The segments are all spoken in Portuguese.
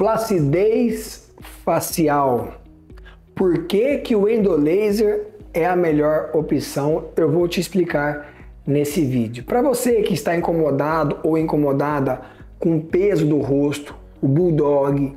Flacidez facial. Por que que o endolaser é a melhor opção? Eu vou te explicar nesse vídeo. Para você que está incomodado ou incomodada com o peso do rosto, o bulldog,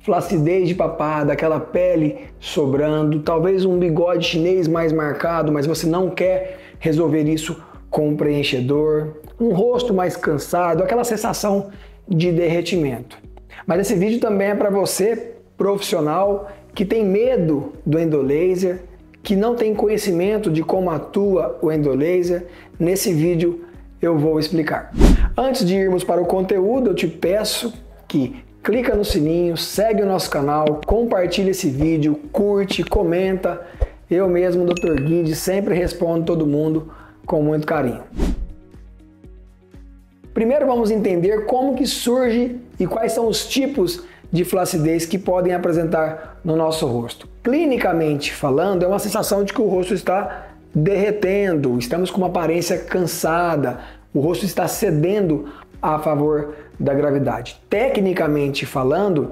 flacidez de papada, aquela pele sobrando, talvez um bigode chinês mais marcado, mas você não quer resolver isso com um preenchedor, um rosto mais cansado, aquela sensação de derretimento. Mas esse vídeo também é para você, profissional, que tem medo do endolaser, que não tem conhecimento de como atua o endolaser. Nesse vídeo eu vou explicar. Antes de irmos para o conteúdo, eu te peço que clica no sininho, segue o nosso canal, compartilha esse vídeo, curte, comenta. Eu mesmo, Dr. Guide, sempre respondo todo mundo com muito carinho. Primeiro vamos entender como que surge e quais são os tipos de flacidez que podem apresentar no nosso rosto. Clinicamente falando, é uma sensação de que o rosto está derretendo, estamos com uma aparência cansada, o rosto está cedendo a favor da gravidade. Tecnicamente falando,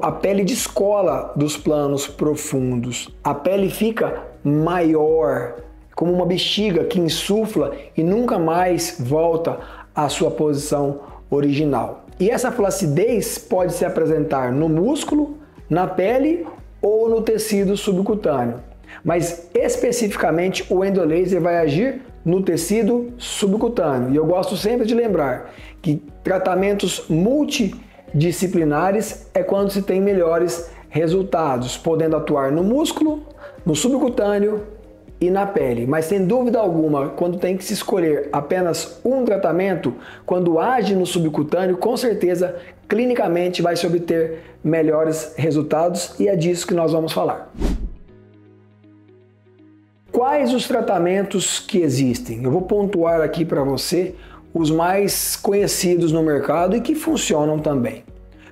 a pele descola dos planos profundos, a pele fica maior, como uma bexiga que insufla e nunca mais volta à sua posição original. E essa flacidez pode se apresentar no músculo, na pele ou no tecido subcutâneo. Mas especificamente o endolaser vai agir no tecido subcutâneo. E eu gosto sempre de lembrar que tratamentos multidisciplinares é quando se tem melhores resultados, podendo atuar no músculo, no subcutâneo e na pele. Mas sem dúvida alguma, quando tem que se escolher apenas um tratamento, quando age no subcutâneo, com certeza, clinicamente vai se obter melhores resultados e é disso que nós vamos falar. Quais os tratamentos que existem? Eu vou pontuar aqui para você os mais conhecidos no mercado e que funcionam também.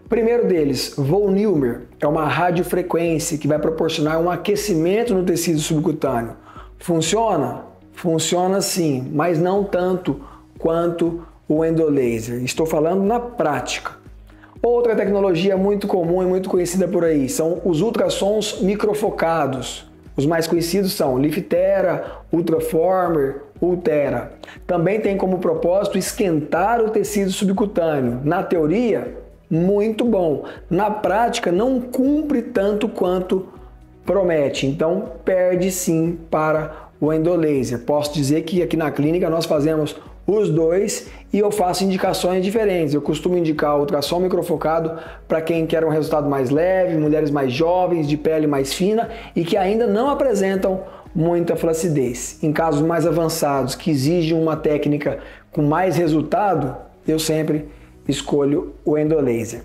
Primeiro deles, Volnilmer, é uma radiofrequência que vai proporcionar um aquecimento no tecido subcutâneo. Funciona? Funciona sim, mas não tanto quanto o endolaser. Estou falando na prática. Outra tecnologia muito comum e muito conhecida por aí são os ultrassons microfocados. Os mais conhecidos são Liftera, Ultraformer, Ultera. Também tem como propósito esquentar o tecido subcutâneo. Na teoria, muito bom. Na prática, não cumpre tanto quanto promete, então perde sim para o endolaser. Posso dizer que aqui na clínica nós fazemos os dois e eu faço indicações diferentes. Eu costumo indicar o ultrassom microfocado para quem quer um resultado mais leve, mulheres mais jovens, de pele mais fina e que ainda não apresentam muita flacidez. Em casos mais avançados que exigem uma técnica com mais resultado, eu sempre escolho o endolaser.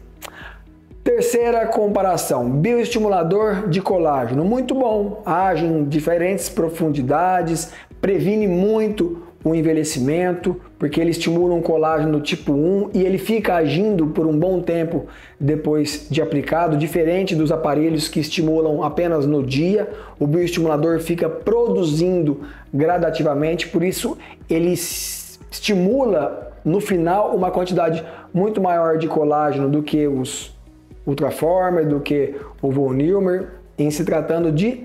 Terceira comparação, bioestimulador de colágeno, muito bom, age em diferentes profundidades, previne muito o envelhecimento, porque ele estimula um colágeno tipo 1 e ele fica agindo por um bom tempo depois de aplicado, diferente dos aparelhos que estimulam apenas no dia, o bioestimulador fica produzindo gradativamente, por isso ele estimula no final uma quantidade muito maior de colágeno do que os Ultraformer, do que o Volnilmer, em se tratando de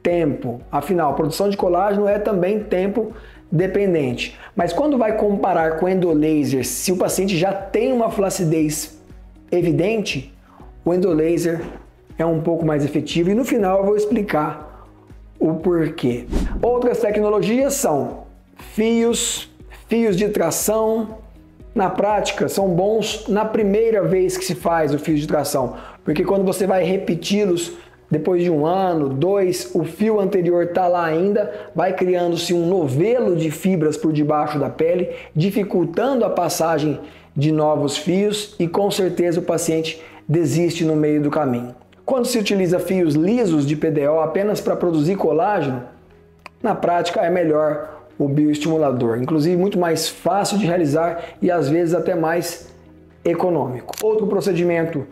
tempo. Afinal, a produção de colágeno é também tempo dependente. Mas quando vai comparar com o endolaser, se o paciente já tem uma flacidez evidente, o endolaser é um pouco mais efetivo e no final eu vou explicar o porquê. Outras tecnologias são fios de tração. Na prática, são bons na primeira vez que se faz o fio de tração, porque quando você vai repeti-los depois de 1 ano, 2, o fio anterior está lá ainda, vai criando-se um novelo de fibras por debaixo da pele, dificultando a passagem de novos fios e com certeza o paciente desiste no meio do caminho. Quando se utiliza fios lisos de PDO apenas para produzir colágeno, na prática é melhor o bioestimulador, inclusive muito mais fácil de realizar e às vezes até mais econômico. Outro procedimento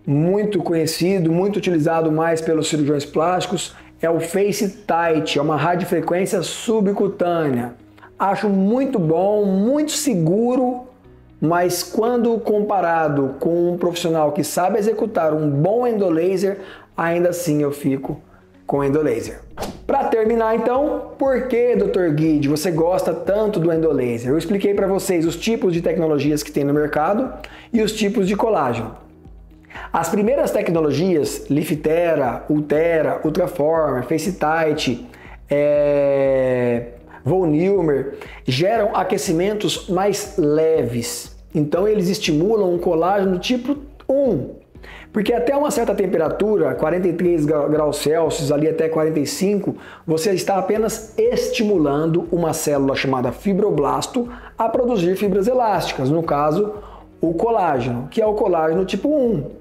muito conhecido, muito utilizado mais pelos cirurgiões plásticos, é o Face Tight, é uma radiofrequência subcutânea. Acho muito bom, muito seguro mas quando comparado com um profissional que sabe executar um bom endolaser, ainda assim eu fico com endolaser. Para terminar então, por que, Dr. Guide, você gosta tanto do endolaser? Eu expliquei para vocês os tipos de tecnologias que tem no mercado e os tipos de colágeno. As primeiras tecnologias, Lifterra, Ulthera, Ultraformer, FaceTite, Von-Neumer, geram aquecimentos mais leves. Então eles estimulam um colágeno tipo 1. Porque até uma certa temperatura, 43 graus Celsius, ali até 45, você está apenas estimulando uma célula chamada fibroblasto a produzir fibras elásticas, no caso, o colágeno, que é o colágeno tipo 1.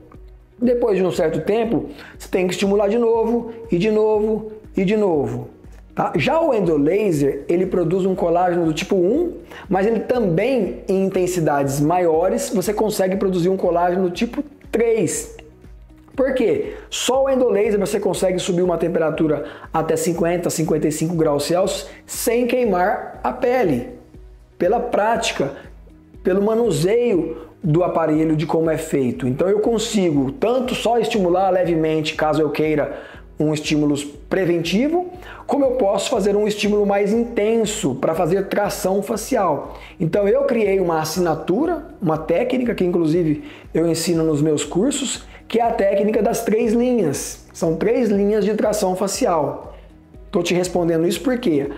Depois de um certo tempo, você tem que estimular de novo, e de novo, e de novo. Tá? Já o endolaser, ele produz um colágeno do tipo 1, mas ele também, em intensidades maiores, você consegue produzir um colágeno do tipo 3. Por quê? Só o endolaser você consegue subir uma temperatura até 50, 55 graus Celsius sem queimar a pele. Pela prática, pelo manuseio do aparelho, de como é feito. Então eu consigo tanto só estimular levemente, caso eu queira um estímulo preventivo, como eu posso fazer um estímulo mais intenso para fazer tração facial. Então eu criei uma assinatura, uma técnica que inclusive eu ensino nos meus cursos, que é a técnica das 3 linhas. São 3 linhas de tração facial. Estou te respondendo isso porque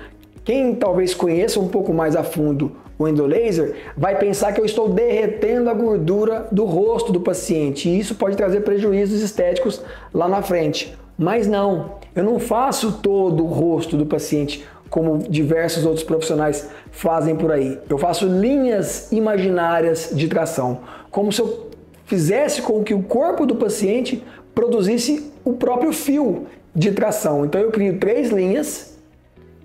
quem talvez conheça um pouco mais a fundo o endolaser vai pensar que eu estou derretendo a gordura do rosto do paciente e isso pode trazer prejuízos estéticos lá na frente. Mas não, eu não faço todo o rosto do paciente como diversos outros profissionais fazem por aí. Eu faço linhas imaginárias de tração, como se eu fizesse com que o corpo do paciente produzisse o próprio fio de tração. Então eu crio 3 linhas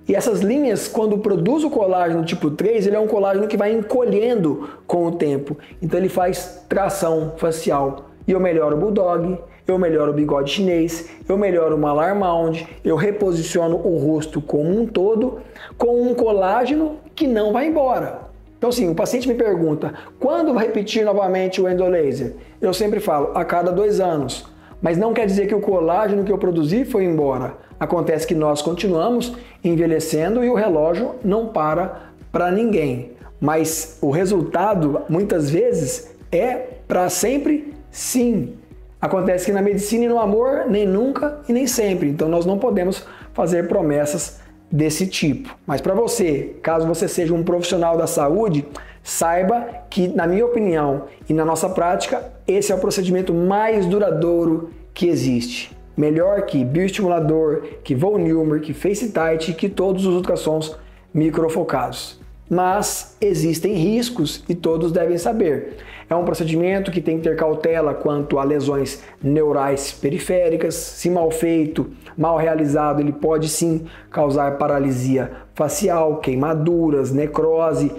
e essas linhas, quando produz o colágeno tipo 3, ele é um colágeno que vai encolhendo com o tempo. Então ele faz tração facial. E eu melhoro o bulldog, eu melhoro o bigode chinês, eu melhoro o malar mound, eu reposiciono o rosto como um todo com um colágeno que não vai embora. Então assim, o paciente me pergunta, quando vai repetir novamente o endolaser? Eu sempre falo, a cada 2 anos. Mas não quer dizer que o colágeno que eu produzi foi embora. Acontece que nós continuamos envelhecendo e o relógio não para ninguém. Mas o resultado, muitas vezes, é para sempre sim. Acontece que na medicina e no amor, nem nunca e nem sempre. Então nós não podemos fazer promessas desse tipo. Mas para você, caso você seja um profissional da saúde, saiba que, na minha opinião e na nossa prática, esse é o procedimento mais duradouro que existe. Melhor que bioestimulador, que Von-Neumer, que FaceTite, que todos os ultrassons microfocados. Mas existem riscos e todos devem saber. É um procedimento que tem que ter cautela quanto a lesões neurais periféricas. Se mal feito, mal realizado, ele pode sim causar paralisia facial, queimaduras, necrose,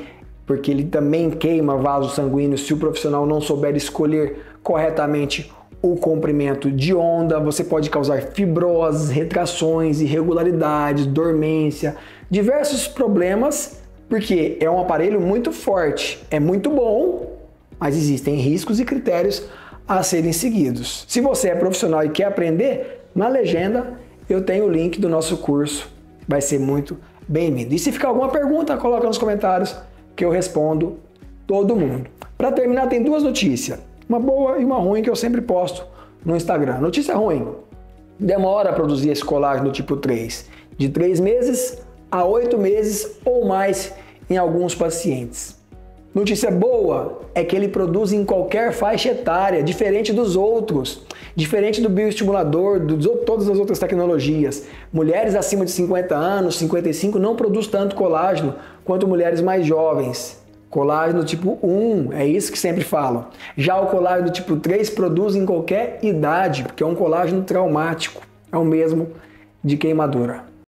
porque ele também queima vasos sanguíneos se o profissional não souber escolher corretamente o comprimento de onda. Você pode causar fibroses, retrações, irregularidades, dormência, diversos problemas, porque é um aparelho muito forte, é muito bom, mas existem riscos e critérios a serem seguidos. Se você é profissional e quer aprender, na legenda eu tenho o link do nosso curso, vai ser muito bem-vindo. E se ficar alguma pergunta, coloca nos comentários que eu respondo todo mundo. Para terminar, tem 2 notícias, uma boa e uma ruim que eu sempre posto no Instagram. Notícia ruim, demora a produzir esse colágeno tipo 3, de 3 meses a 8 meses ou mais em alguns pacientes. Notícia boa é que ele produz em qualquer faixa etária, diferente dos outros, diferente do bioestimulador, de todas as outras tecnologias. Mulheres acima de 50 anos, 55, não produz tanto colágeno quanto mulheres mais jovens. Colágeno tipo 1, é isso que sempre falam. Já o colágeno tipo 3 produz em qualquer idade, porque é um colágeno traumático, é o mesmo de queimadura.